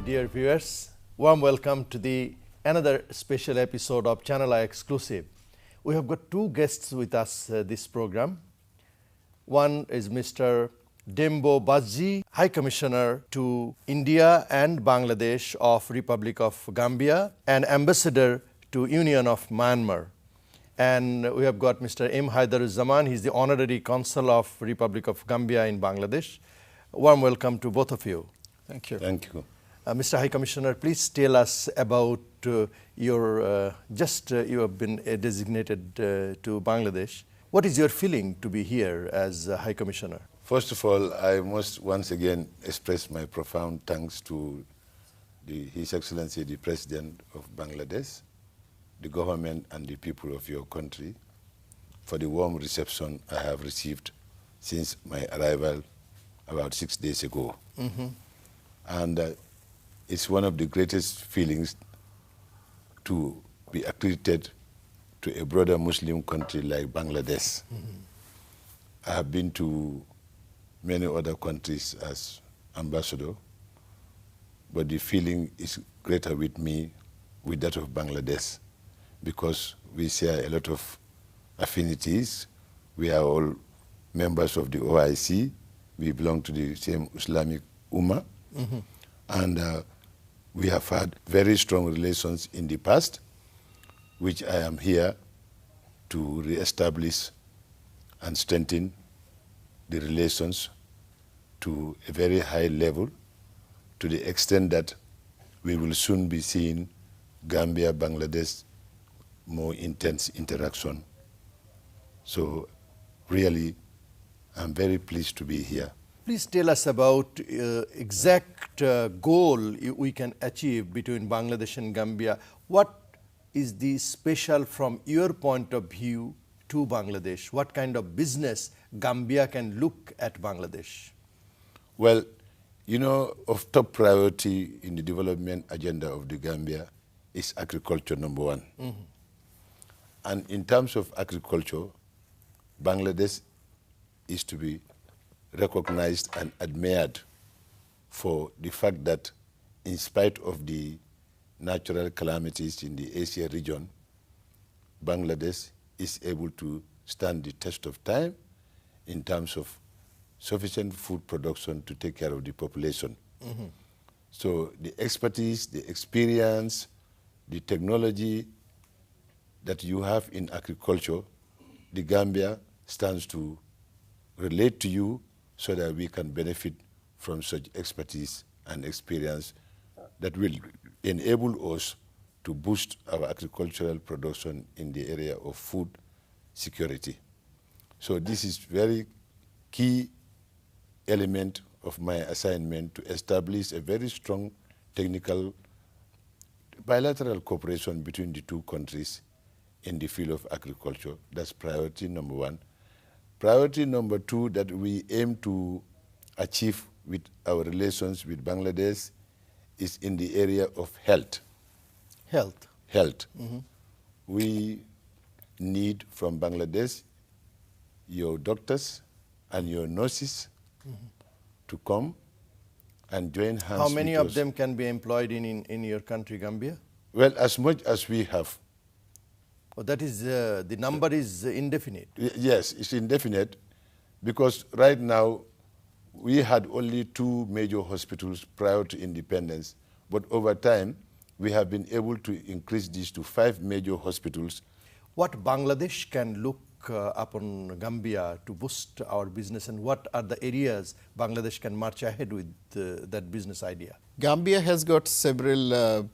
dear viewers. Warm welcome to the another special episode of Channel I Xclusive. We have got two guests with us this program. One is Mr. Dembo Badjie, High Commissioner to India and Bangladesh of Republic of Gambia and Ambassador to Union of Myanmar. And we have got Mr. Haider Uzzaman. He is the Honorary Consul of Republic of Gambia in Bangladesh. Warm welcome to both of you. Thank you. Thank you. Mr. High Commissioner, please tell us about your, you have been designated to Bangladesh. What is your feeling to be here as High Commissioner? First of all, I must once again express my profound thanks to His Excellency the President of Bangladesh, the government and the people of your country for the warm reception I have received since my arrival about 6 days ago. And it's one of the greatest feelings to be accredited to a broader Muslim country like Bangladesh. I have been to many other countries as ambassador, but the feeling is greater with me with that of Bangladesh because we share a lot of affinities. We are all members of the OIC. We belong to the same Islamic Ummah. And we have had very strong relations in the past, which I am here to re-establish and strengthen the relations to a very high level, to the extent that we will soon be seeing Gambia-Bangladesh more intense interaction. So really, I'm very pleased to be here. Please tell us about exact goal we can achieve between Bangladesh and Gambia. What is the special from your point of view to Bangladesh? What kind of business Gambia can look at Bangladesh? Well, you know, of top priority in the development agenda of the Gambia is agriculture, number one. And in terms of agriculture, Bangladesh is to be recognized and admired for the fact that in spite of the natural calamities in the Asia region, Bangladesh is able to stand the test of time in terms of sufficient food production to take care of the population. So the expertise, the experience, the technology that you have in agriculture, the Gambia stands to relate to you so that we can benefit from such expertise and experience that will enable us to boost our agricultural production in the area of food security. So this is very key element of my assignment to establish a very strong technical bilateral cooperation between the two countries in the field of agriculture. That's priority number one. Priority number two that we aim to achieve with our relations with Bangladesh is in the area of health. Health. Health. We need from Bangladesh your doctors and your nurses to come and join hands. How many with of us. them can be employed in your country, Gambia? Well, as much as we have. Oh, that is, the number is indefinite. Yes, it's indefinite because right now we had only 2 major hospitals prior to independence, but over time we have been able to increase this to 5 major hospitals. What Bangladesh can look upon Gambia to boost our business, and what are the areas Bangladesh can march ahead with that business idea? Gambia has got several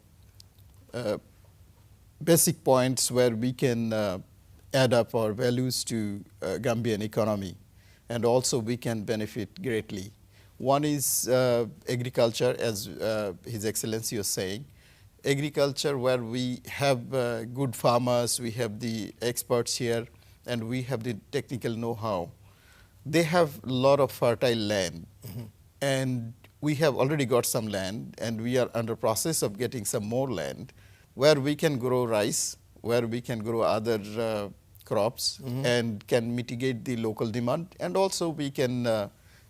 basic points where we can add up our values to Gambian economy, and also we can benefit greatly. One is agriculture, as His Excellency was saying. Agriculture where we have good farmers, we have the experts here, and we have the technical know-how. They have a lot of fertile land, and we have already got some land, and we are under process of getting some more land where we can grow rice, where we can grow other crops and can mitigate the local demand, and also we can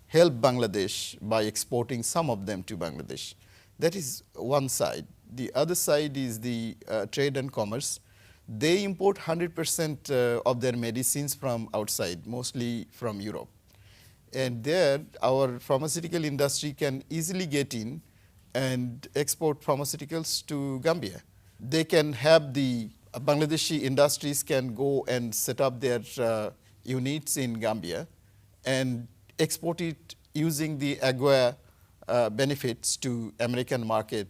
help Bangladesh by exporting some of them to Bangladesh. That is one side. The other side is the trade and commerce. They import 100% of their medicines from outside, mostly from Europe. And there, our pharmaceutical industry can easily get in and export pharmaceuticals to Gambia. They can have the Bangladeshi industries can go and set up their units in Gambia and export it using the AGOA benefits to American market,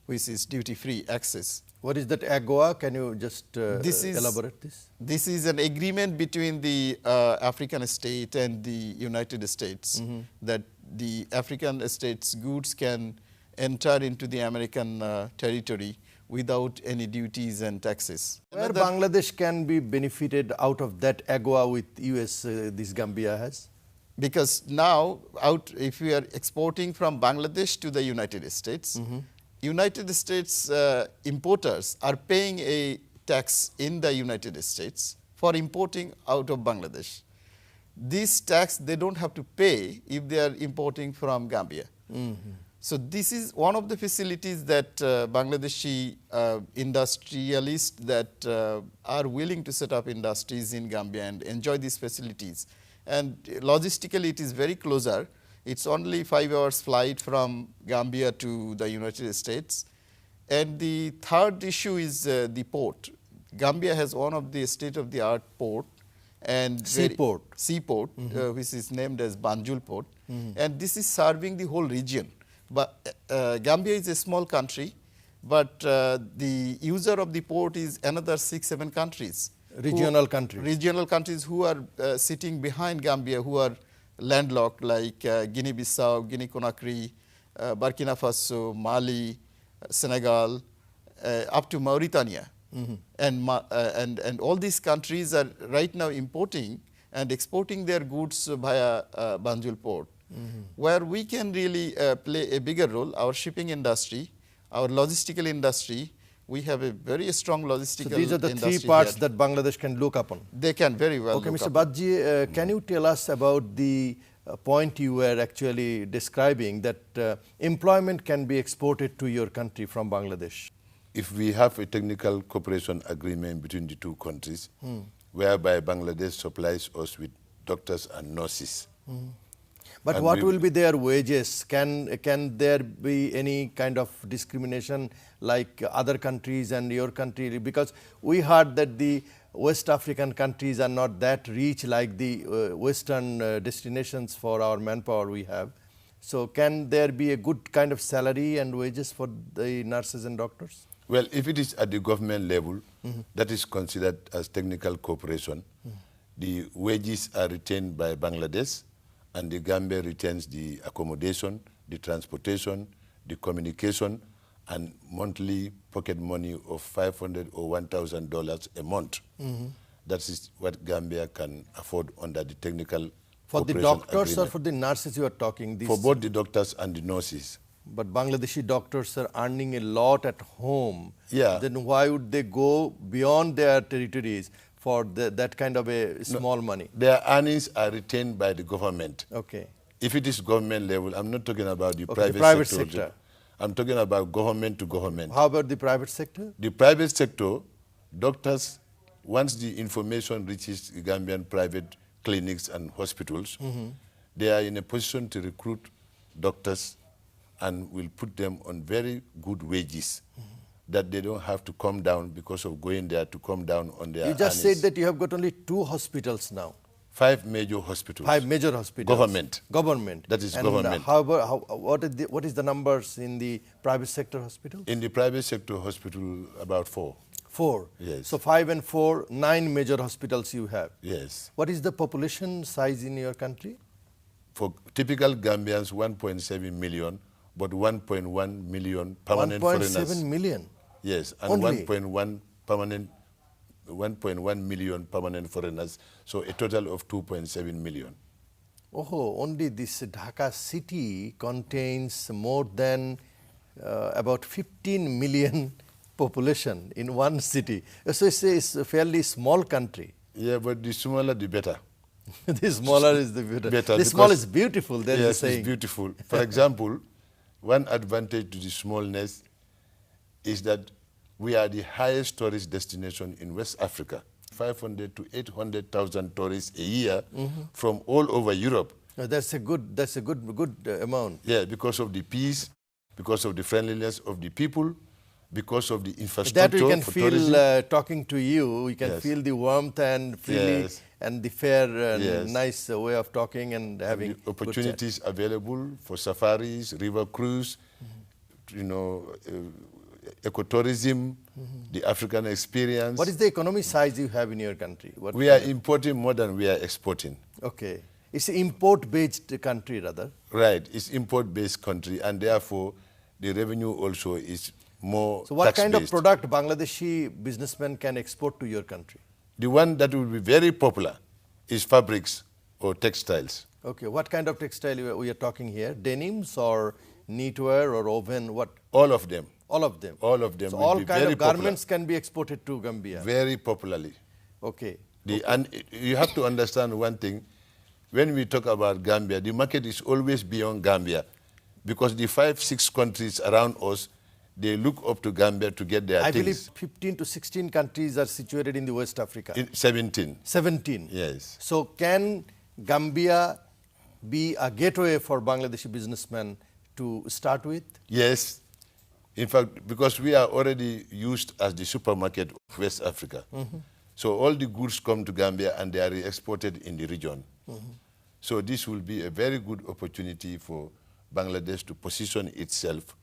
which is duty-free access. What is that AGOA? Can you just elaborate this? This is an agreement between the African state and the United States that the African states' goods can enter into the American territory without any duties and taxes. Where Bangladesh can be benefited out of that AGOA with US this Gambia has? Because now, if we are exporting from Bangladesh to the United States, United States importers are paying a tax in the United States for importing out of Bangladesh. This tax they don't have to pay if they are importing from Gambia. So this is one of the facilities that Bangladeshi industrialists that are willing to set up industries in Gambia and enjoy these facilities. And logistically, it is very closer. It's only 5 hours flight from Gambia to the United States. And the third issue is the port. Gambia has one of the state-of-the-art port. And seaport, which is named as Banjul Port. And this is serving the whole region. But Gambia is a small country, but the user of the port is another 6-7 countries. Regional countries. Regional countries who are sitting behind Gambia, who are landlocked, like Guinea-Bissau, Guinea-Conakry, Burkina Faso, Mali, Senegal, up to Mauritania. And all these countries are right now importing and exporting their goods via Banjul Port, where we can really play a bigger role. Our shipping industry, our logistical industry, we have a very strong logistical industry. So these are the three parts that Bangladesh can look upon. They can very well look Mr. Badjie, can you tell us about the point you were actually describing, that employment can be exported to your country from Bangladesh? If we have a technical cooperation agreement between the two countries, whereby Bangladesh supplies us with doctors and nurses. But and what will be their wages? Can there be any kind of discrimination like other countries and your country? Because we heard that the West African countries are not that rich like the Western destinations for our manpower we have. So can there be a good kind of salary and wages for the nurses and doctors? Well, if it is at the government level, that is considered as technical cooperation. The wages are retained by Bangladesh, and the Gambia retains the accommodation, the transportation, the communication, and monthly pocket money of $500 or $1,000 a month. That is what Gambia can afford under the technical for the doctors agreement. Or for the nurses you are talking? For both the doctors and the nurses. But Bangladeshi doctors are earning a lot at home. Yeah. Then why would they go beyond their territories for that kind of a small money? Their earnings are retained by the government. Okay. If it is government level, I'm not talking about the private sector. I'm talking about government to government. How about the private sector? The private sector, doctors, once the information reaches the Gambian private clinics and hospitals, they are in a position to recruit doctors and will put them on very good wages that they don't have to come down because of going there to come down on their You just said that you have got only 2 hospitals now. 5 major hospitals. 5 major hospitals. Government. Government. That is and government. What is the numbers in the private sector hospitals? In the private sector hospital, about 4. 4? Yes. So 5 and 4, 9 major hospitals you have? Yes. What is the population size in your country? For typical Gambians, 1.7 million, but 1.1 million permanent foreigners. 1.7 million? Yes, and 1.1 million permanent foreigners, so a total of 2.7 million. Oh, only this Dhaka city contains more than about 15 million population in one city. So it's a fairly small country. Yeah, but the smaller the better. The smaller is the better. The small is beautiful, then yes, it's beautiful. For example, one advantage to the smallness is that we are the highest tourist destination in West Africa. 500 to 800,000 tourists a year from all over Europe. That's a good amount. Yeah, because of the peace, because of the friendliness of the people, because of the infrastructure. That we can for feel talking to you. We can Yes. feel the warmth and freely Yes. and the fair and Yes. nice way of talking and having the opportunities available for safaris, river cruise, you know, ecotourism, the African experience. What is the economy size you have in your country? What We are importing more than we are exporting. Okay. It's an import-based country rather. Right, it's import-based country, and therefore the revenue also is more So what kind of tax-based. product Bangladeshi businessmen can export to your country? The one that will be very popular is fabrics or textiles. Okay. What kind of textile we are talking here? Denims or knitwear or woven? What? All of them. All of them. All of them So will all be kind very of garments can be exported to Gambia. Very popularly. Okay. And you have to understand one thing. When we talk about Gambia, the market is always beyond Gambia, because the 5-6 countries around us, they look up to Gambia to get their I things. believe 15 to 16 countries are situated in the West Africa. In 17. 17. Yes. So can Gambia be a gateway for Bangladeshi businessmen to start with? Yes. In fact, because we are already used as the supermarket of West Africa. So all the goods come to Gambia and they are exported in the region. So this will be a very good opportunity for Bangladesh to position itself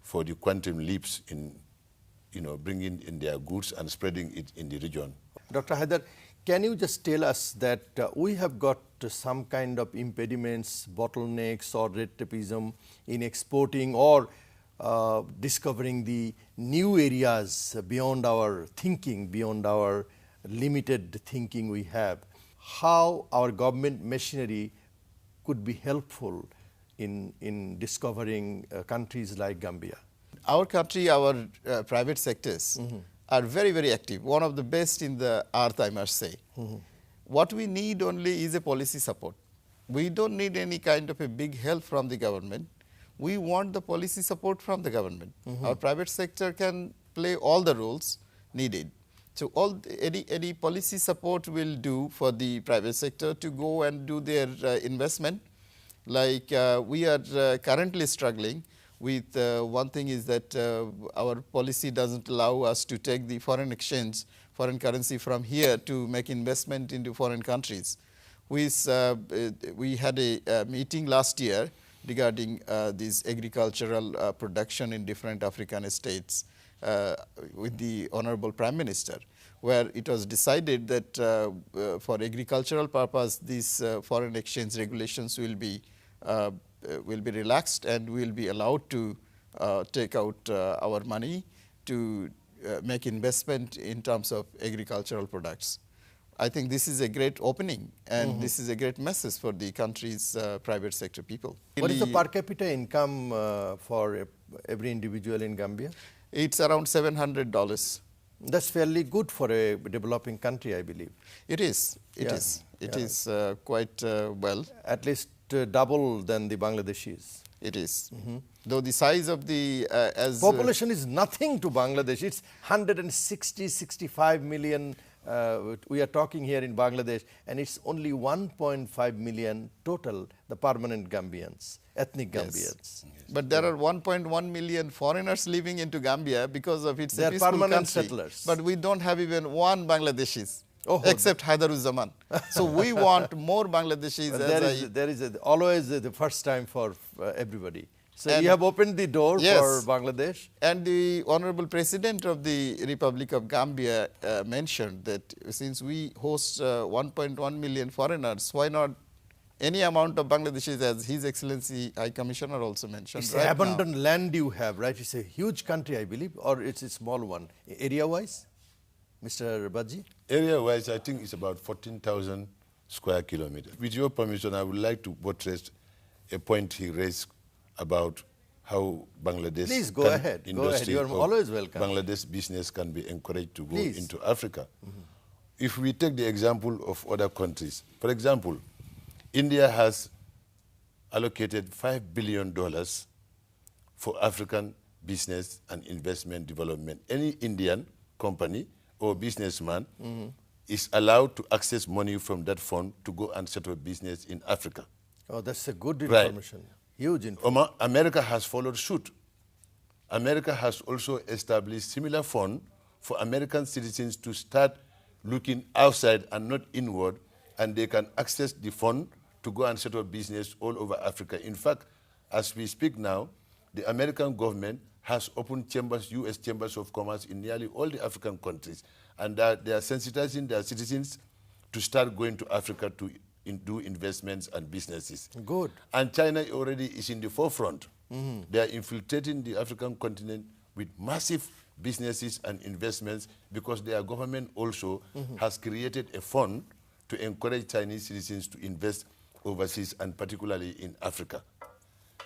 for the quantum leaps in, you know, bringing in their goods and spreading it in the region. Dr. Haider, can you just tell us that we have got some kind of impediments, bottlenecks or red tapeism in exporting or discovering the new areas beyond our thinking, beyond our limited thinking we have? How our government machinery could be helpful in discovering countries like Gambia? Our country, our private sectors are very, very active. One of the best in the earth, I must say. What we need only is a policy support. We don't need any kind of a big help from the government. We want the policy support from the government. Our private sector can play all the roles needed. So any policy support will do for the private sector to go and do their investment. Like we are currently struggling with one thing is that our policy doesn't allow us to take the foreign exchange, foreign currency from here to make investment into foreign countries. We had a meeting last year regarding this agricultural production in different African states with the Honorable Prime Minister, where it was decided that for agricultural purpose, these foreign exchange regulations will be relaxed and we will be allowed to take out our money to make investment in terms of agricultural products. I think this is a great opening and this is a great message for the country's private sector people. What is the per capita income for every individual in Gambia? It's around $700. That's fairly good for a developing country, I believe. It is. It is quite well. At least double than the Bangladeshis. It is. Though the size of the population is nothing to Bangladesh. It's 65 million. We are talking here in Bangladesh, and it's only 1.5 million total, the permanent Gambians, ethnic Gambians. Yes. But there are 1.1 million foreigners living into Gambia because of its They are peaceful permanent country. settlers. But we don't have even one Bangladeshis, except Haider Uzzaman. So we want more Bangladeshis. There is always the first time for everybody. So you have opened the door for Bangladesh. And the Honorable President of the Republic of Gambia mentioned that since we host 1.1 million foreigners, why not any amount of Bangladeshis, as His Excellency High Commissioner also mentioned. It's abundant land you have, right? It's a huge country, I believe, or it's a small one. Area-wise, Mr. Badjie? Area-wise, I think it's about 14,000 square kilometers. With your permission, I would like to buttress a point he raised about how Bangladesh Please go ahead. Go ahead. You are always welcome. Bangladesh business can be encouraged to go into Africa. If we take the example of other countries, for example, India has allocated $5 billion for African business and investment development. Any Indian company or businessman is allowed to access money from that fund to go and set up business in Africa. Oh, that's a good information. Huge information. America has followed suit. America has also established similar fund for American citizens to start looking outside and not inward, and they can access the fund to go and set up business all over Africa. In fact, as we speak now, the American government has opened chambers, U.S. chambers of commerce in nearly all the African countries, and they are sensitizing their citizens to start going to Africa to do investments and businesses. Good. And China already is in the forefront. They are infiltrating the African continent with massive businesses and investments because their government also has created a fund to encourage Chinese citizens to invest overseas and particularly in Africa.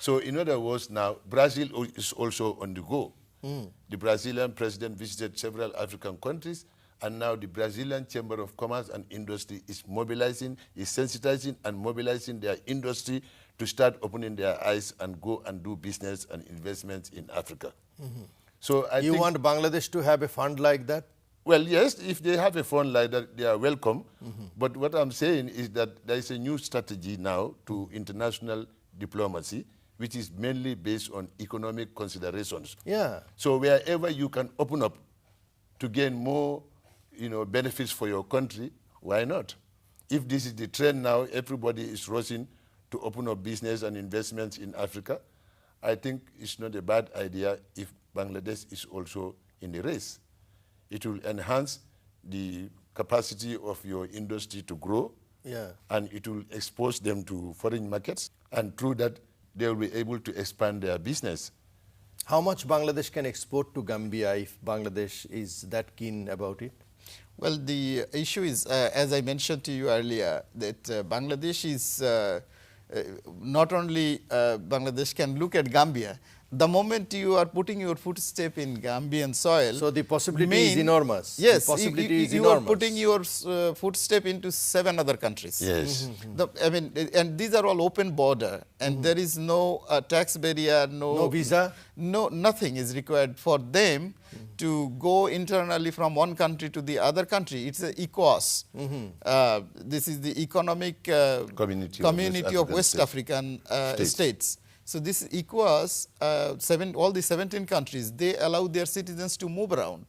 So in other words, now Brazil is also on the go. The Brazilian president visited several African countries, and now the Brazilian Chamber of Commerce and Industry is mobilizing, is sensitizing and mobilizing their industry to start opening their eyes and go and do business and investments in Africa. So I think, want Bangladesh to have a fund like that? Well, yes, if they have a fund like that, they are welcome. But what I'm saying is that there is a new strategy now to international diplomacy, which is mainly based on economic considerations. Yeah. So wherever you can open up to gain more, benefits for your country, why not? If this is the trend now, everybody is rushing to open up business and investments in Africa, I think it's not a bad idea if Bangladesh is also in the race. It will enhance the capacity of your industry to grow, and it will expose them to foreign markets, and through that, they will be able to expand their business. How much Bangladesh can export to Gambia if Bangladesh is that keen about it? Well, the issue is, as I mentioned to you earlier, that Bangladesh is not only Bangladesh can look at Gambia. The moment you are putting your footstep in Gambian soil, so the possibility is enormous. Yes, the possibility is you enormous. are putting your footstep into 7 other countries. Yes. And these are all open border, and there is no tax barrier, no visa, nothing is required for them to go internally from one country to the other country. It's a ECOWAS. This is the Economic Community of West African States. So this ECOWAS, all the 17 countries, they allow their citizens to move around,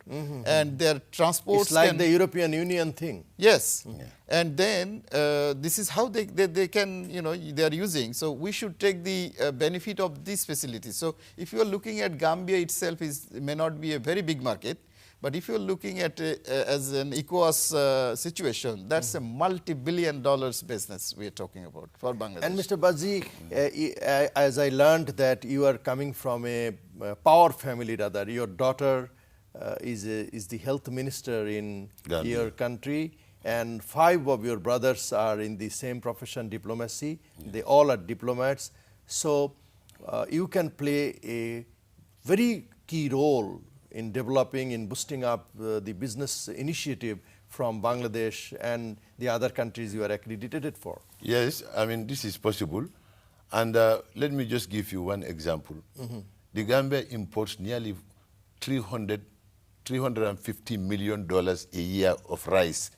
and their transports. It's like the European Union thing. Yes, and then this is how they can, they are using. So we should take the benefit of these facilities. So if you are looking at Gambia itself, may not be a very big market. But if you're looking at it as an ECOWAS situation, that's a multi-billion dollars business we are talking about for Bangladesh. And Mr. Badjie, as I learned that you are coming from a power family, rather, your daughter is the health minister in Gambia. Your country, and 5 of your brothers are in the same profession, diplomacy. They all are diplomats. So you can play a very key role in developing, in boosting up the business initiative from Bangladesh and the other countries you are accredited for. Yes, this is possible. And let me just give you one example. The Gambia imports nearly $350 million a year of rice,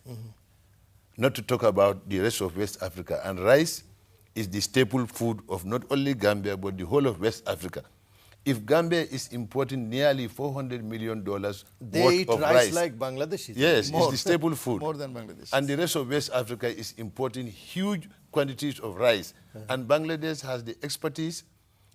not to talk about the rest of West Africa. And rice is the staple food of not only Gambia, but the whole of West Africa. If Gambia is importing nearly $400 million worth of rice like Bangladesh. Yes, it's the staple food. More than Bangladesh. And the rest of West Africa is importing huge quantities of rice. And Bangladesh has the expertise,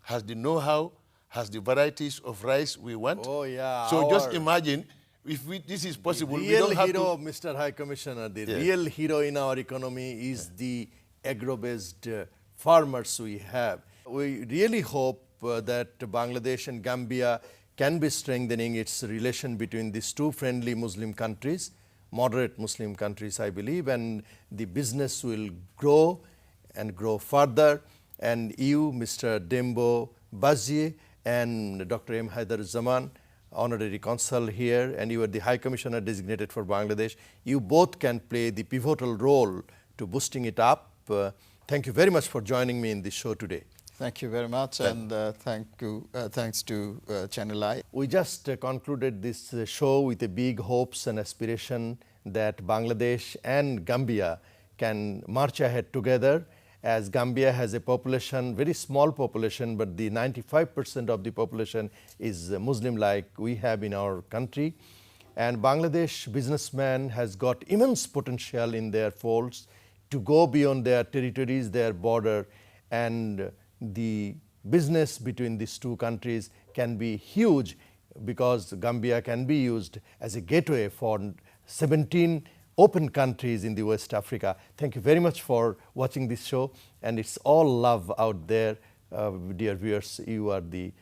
has the know-how, has the varieties of rice we want. Oh, yeah. So just imagine, if this is possible, we don't have to... The real hero, Mr. High Commissioner, the real hero in our economy is the agro-based farmers we have. We really hope that Bangladesh and Gambia can be strengthening its relation between these 2 friendly Muslim countries, moderate Muslim countries, I believe, and the business will grow and grow further. And you, Mr. Dembo Badjie, and Dr. M. Haider Uzzaman, Honorary Consul here, and you are the High Commissioner designated for Bangladesh, you both can play the pivotal role to boosting it up. Thank you very much for joining me in this show today. Thank you very much, and thanks to Channel I. We just concluded this show with a big hopes and aspiration that Bangladesh and Gambia can march ahead together, as Gambia has a population, very small population, but the 95% of the population is Muslim like we have in our country. And Bangladesh businessman has got immense potential in their folds to go beyond their territories, their border, and the business between these two countries can be huge, because Gambia can be used as a gateway for 17 open countries in the West Africa. Thank you very much for watching this show, and it's all love out there. Dear viewers, you are the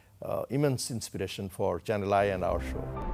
immense inspiration for Channel I and our show.